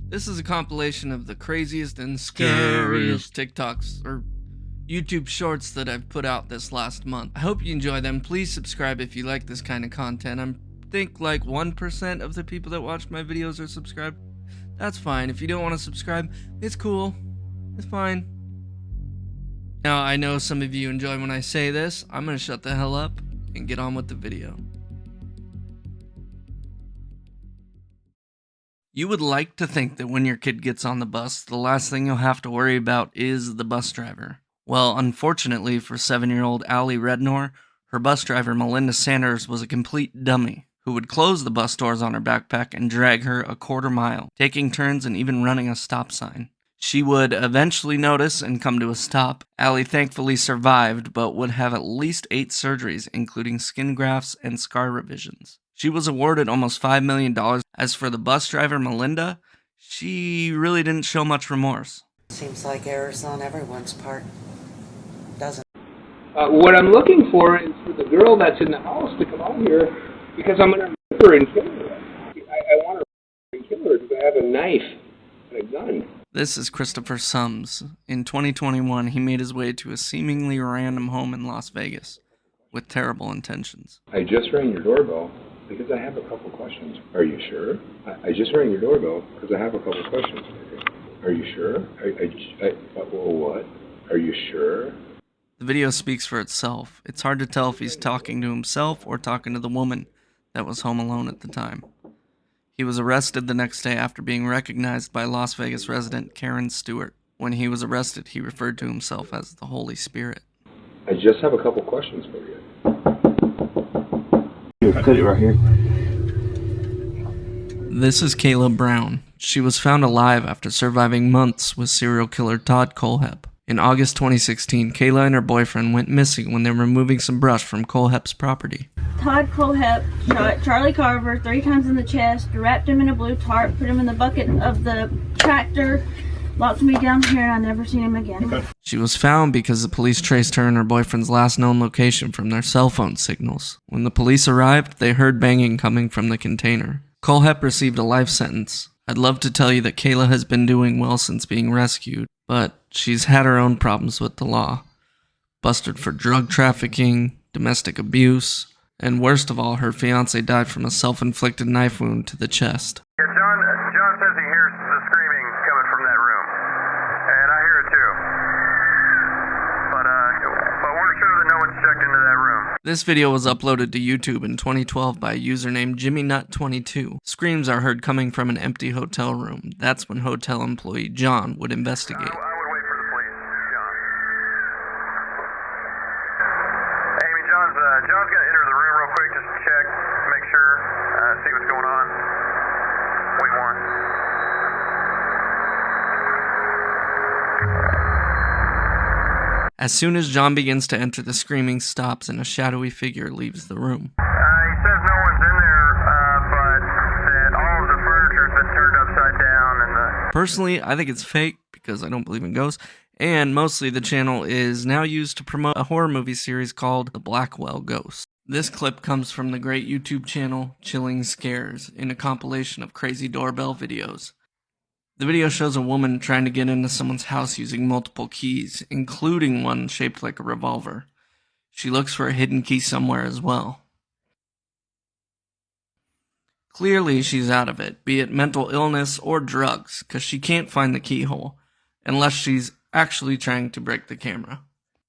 This is a compilation of the craziest and scariest TikToks or YouTube shorts that I've put out this last month. I hope you enjoy them. Please subscribe if you like this kind of content. I think like 1% of the people that watch my videos are subscribed. That's fine. If you don't want to subscribe, it's cool. It's fine. Now, I know some of you enjoy when I say this. I'm going to shut the hell up and get on with the video. You would like to think that when your kid gets on the bus, the last thing you'll have to worry about is the bus driver. Well, unfortunately for 7-year-old Allie Rednor, her bus driver Melinda Sanders was a complete dummy who would close the bus doors on her backpack and drag her a quarter mile, taking turns and even running a stop sign. She would eventually notice and come to a stop. Allie thankfully survived, but would have at least 8 surgeries, including skin grafts and scar revisions. She was awarded almost $5 million. As for the bus driver, Melinda, she really didn't show much remorse. Seems like errors on everyone's part, doesn't it? What I'm looking for is for the girl that's in the house to come out here, because I'm going to rip her and kill her. I want her to kill her because I have a knife and a gun. This is Christopher Sums. In 2021, he made his way to a seemingly random home in Las Vegas with terrible intentions. I just rang your doorbell because I have a couple questions. Are you sure? I just rang your doorbell because I have a couple questions. Are you sure? What? Are you sure? The video speaks for itself. It's hard to tell if he's talking to himself or talking to the woman that was home alone at the time. He was arrested the next day after being recognized by Las Vegas resident Karen Stewart. When he was arrested, he referred to himself as the Holy Spirit. I just have a couple questions for you. Here, cut it right here. This is Kayla Brown. She was found alive after surviving months with serial killer Todd Kohlhepp. In August 2016, Kayla and her boyfriend went missing when they were removing some brush from Kohlhepp's property. Todd Kohlhepp shot Charlie Carver 3 times in the chest, wrapped him in a blue tarp, put him in the bucket of the tractor, locked me down here, and I never seen him again. She was found because the police traced her and her boyfriend's last known location from their cell phone signals. When the police arrived, they heard banging coming from the container. Kohlhepp received a life sentence. I'd love to tell you that Kayla has been doing well since being rescued, but she's had her own problems with the law. Busted for drug trafficking, domestic abuse, and worst of all, her fiancé died from a self-inflicted knife wound to the chest. Yeah, John says he hears the screaming coming from that room, and I hear it too. But we're sure that no one's checked into that room. This video was uploaded to YouTube in 2012 by a user named JimmyNut22. Screams are heard coming from an empty hotel room. That's when hotel employee John would investigate. I would wait for the police, John. Amy, John's gonna enter the room real quick just to check, make sure, see what's going on. Wait one. As soon as John begins to enter, the screaming stops and a shadowy figure leaves the room. He says no one's in there, but that all of the furniture's been turned upside down and the... Personally, I think it's fake because I don't believe in ghosts, and mostly the channel is now used to promote a horror movie series called The Blackwell Ghost. This clip comes from the great YouTube channel Chilling Scares in a compilation of crazy doorbell videos. The video shows a woman trying to get into someone's house using multiple keys, including one shaped like a revolver. She looks for a hidden key somewhere as well. Clearly, she's out of it, be it mental illness or drugs, because she can't find the keyhole, unless she's actually trying to break the camera.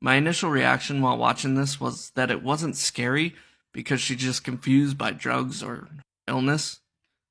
My initial reaction while watching this was that it wasn't scary, because she's just confused by drugs or illness.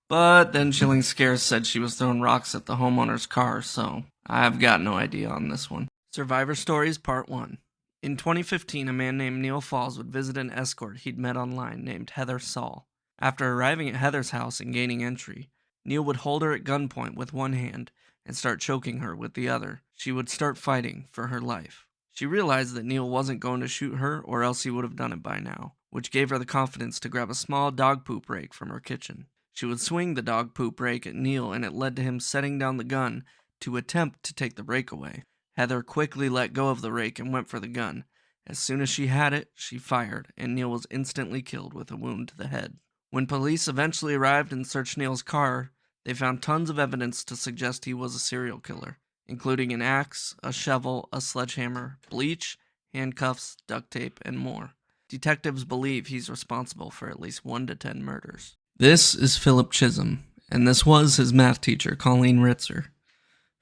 But then Chilling Scares said she was throwing rocks at the homeowner's car, so I've got no idea on this one. Survivor Stories Part 1. In 2015, a man named Neil Falls would visit an escort he'd met online named Heather Saul. After arriving at Heather's house and gaining entry, Neil would hold her at gunpoint with one hand and start choking her with the other. She would start fighting for her life. She realized that Neil wasn't going to shoot her or else he would have done it by now, which gave her the confidence to grab a small dog poop rake from her kitchen. She would swing the dog poop rake at Neil, and it led to him setting down the gun to attempt to take the rake away. Heather quickly let go of the rake and went for the gun. As soon as she had it, she fired, and Neil was instantly killed with a wound to the head. When police eventually arrived and searched Neil's car, They found tons of evidence to suggest he was a serial killer, including an axe, a shovel, a sledgehammer, bleach, handcuffs, duct tape, and more. Detectives believe he's responsible for at least 1 to 10 murders. This is Philip Chisholm, and this was his math teacher, Colleen Ritzer.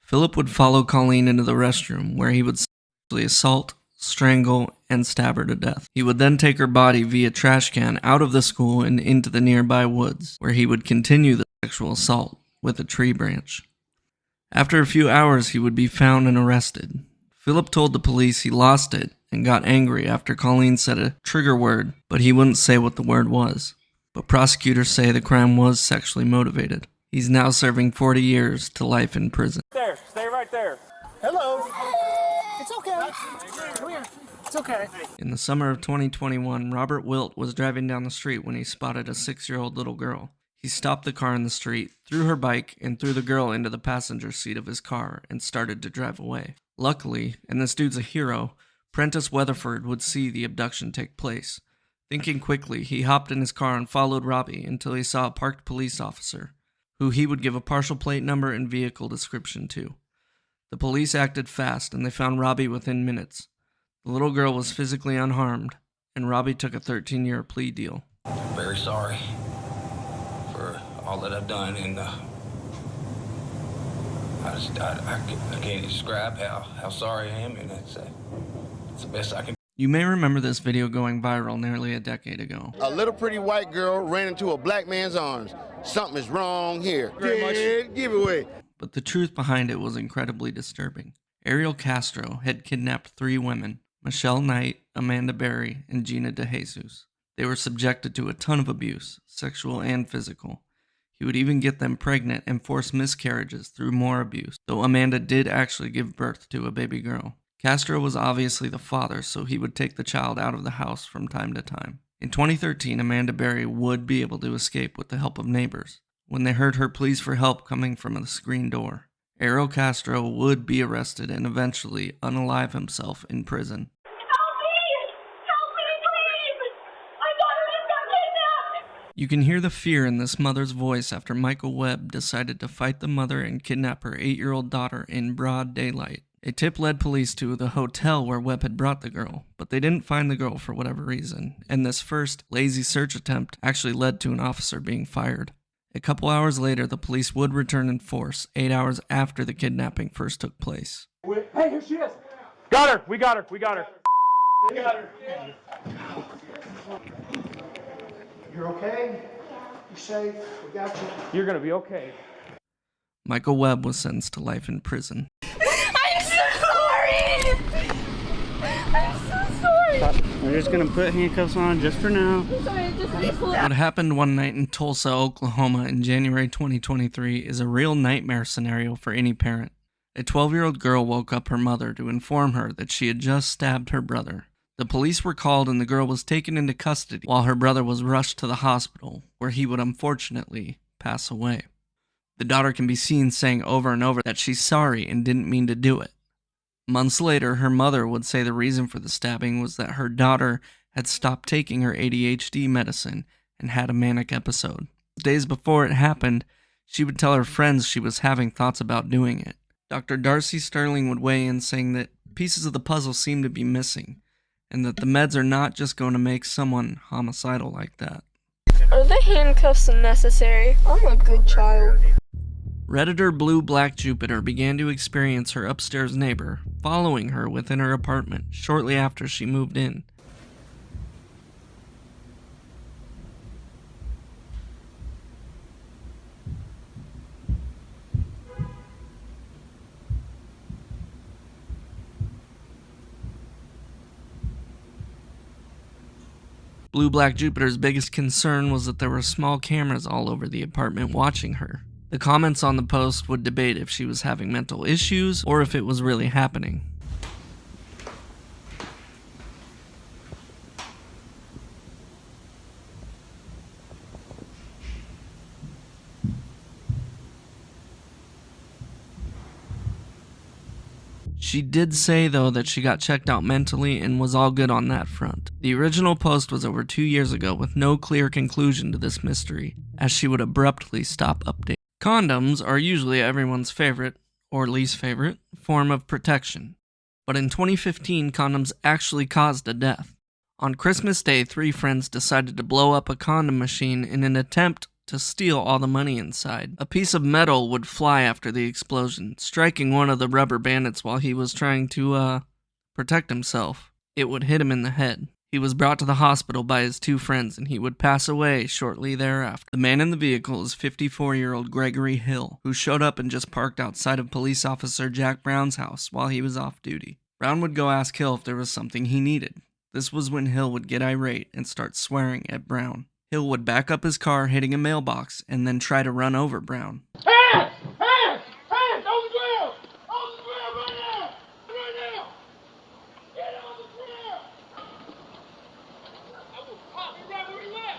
Philip would follow Colleen into the restroom, where he would sexually assault, strangle, and stab her to death. He would then take her body via trash can out of the school and into the nearby woods, where he would continue the sexual assault with a tree branch. After a few hours, he would be found and arrested. Philip told the police he lost it and got angry after Colleen said a trigger word, but he wouldn't say what the word was. But prosecutors say the crime was sexually motivated. He's now serving 40 years to life in prison. There, stay right there. Hello. It's okay. Come here. It's okay. In the summer of 2021, Robert Wilt was driving down the street when he spotted a 6-year-old little girl. He stopped the car in the street, threw her bike, and threw the girl into the passenger seat of his car and started to drive away. Luckily, and this dude's a hero, Prentice Weatherford would see the abduction take place. Thinking quickly, he hopped in his car and followed Robbie until he saw a parked police officer, who he would give a partial plate number and vehicle description to. The police acted fast, and they found Robbie within minutes. The little girl was physically unharmed, and Robbie took a 13-year plea deal. I'm very sorry for all that I've done, and I can't describe how sorry I am, and it's the best I can. You may remember this video going viral nearly a decade ago. A little pretty white girl ran into a black man's arms. Something is wrong here. Dead giveaway. But the truth behind it was incredibly disturbing. Ariel Castro had kidnapped 3 women, Michelle Knight, Amanda Berry, and Gina DeJesus. They were subjected to a ton of abuse, sexual and physical. He would even get them pregnant and force miscarriages through more abuse, though Amanda did actually give birth to a baby girl. Castro was obviously the father, so he would take the child out of the house from time to time. In 2013, Amanda Berry would be able to escape with the help of neighbors, when they heard her pleas for help coming from the screen door. Ariel Castro would be arrested and eventually unalive himself in prison. You can hear the fear in this mother's voice after Michael Webb decided to fight the mother and kidnap her 8-year-old daughter in broad daylight. A tip led police to the hotel where Webb had brought the girl, but they didn't find the girl for whatever reason, and this first lazy search attempt actually led to an officer being fired. A couple hours later, the police would return in force, 8 hours after the kidnapping first took place. Hey, here she is. Got her. We got her. We got her. We got her. You're okay? You're safe? We got you. You're going to be okay. Michael Webb was sentenced to life in prison. I'm so sorry! I'm so sorry! We're just gonna put handcuffs on just for now. I'm sorry, just What happened one night in Tulsa, Oklahoma in January 2023 is a real nightmare scenario for any parent. A 12-year-old girl woke up her mother to inform her that she had just stabbed her brother. The police were called and the girl was taken into custody while her brother was rushed to the hospital, where he would unfortunately pass away. The daughter can be seen saying over and over that she's sorry and didn't mean to do it. Months later, her mother would say the reason for the stabbing was that her daughter had stopped taking her ADHD medicine and had a manic episode. Days before it happened, she would tell her friends she was having thoughts about doing it. Dr. Darcy Sterling would weigh in saying that pieces of the puzzle seem to be missing, and that the meds are not just going to make someone homicidal like that. Are the handcuffs necessary? I'm a good child. Redditor Blue Black Jupiter began to experience her upstairs neighbor following her within her apartment shortly after she moved in. Blue Black Jupiter's biggest concern was that there were small cameras all over the apartment watching her. The comments on the post would debate if she was having mental issues or if it was really happening. She did say, though, that she got checked out mentally and was all good on that front. The original post was over 2 years ago with no clear conclusion to this mystery, as she would abruptly stop updating. Condoms are usually everyone's favorite, or least favorite, form of protection. But in 2015, condoms actually caused a death. On Christmas Day, 3 friends decided to blow up a condom machine in an attempt to steal all the money inside. A piece of metal would fly after the explosion, striking one of the rubber bandits while he was trying to, protect himself. It would hit him in the head. He was brought to the hospital by his 2 friends, and he would pass away shortly thereafter. The man in the vehicle is 54-year-old Gregory Hill, who showed up and just parked outside of police officer Jack Brown's house while he was off duty. Brown would go ask Hill if there was something he needed. This was when Hill would get irate and start swearing at Brown. Hill would back up his car, hitting a mailbox, and then try to run over Brown. Hands! Hands! Hands! On the ground! On the ground right now! Right now! Get on the ground! I will pop you right where you at!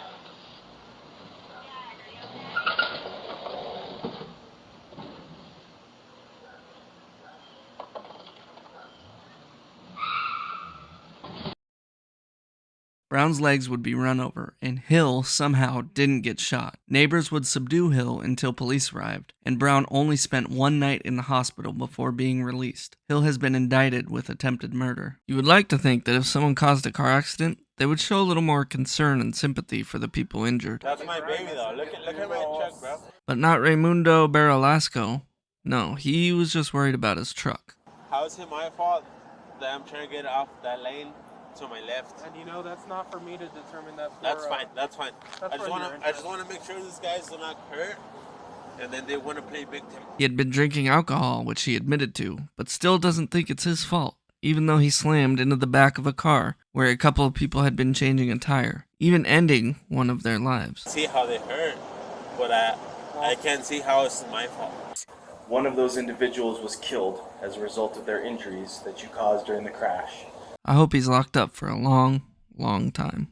Brown's legs would be run over, and Hill somehow didn't get shot. Neighbors would subdue Hill until police arrived, and Brown only spent 1 night in the hospital before being released. Hill has been indicted with attempted murder. You would like to think that if someone caused a car accident, they would show a little more concern and sympathy for the people injured. That's my baby though. Look at my truck, bro. But not Raymundo Baralasco. No, he was just worried about his truck. How is it my fault that I'm trying to get off that lane to my left? And you know that's not for me to determine. That's fine. That's fine. That's I just want to make sure these guys are not hurt, and then they want to play victim. He had been drinking alcohol, which he admitted to, but still doesn't think it's his fault, even though he slammed into the back of a car where a couple of people had been changing a tire, even ending one of their lives. See how they hurt, but I can't see how it's my fault. One of those individuals was killed as a result of their injuries that you caused during the crash. I hope he's locked up for a long, long time.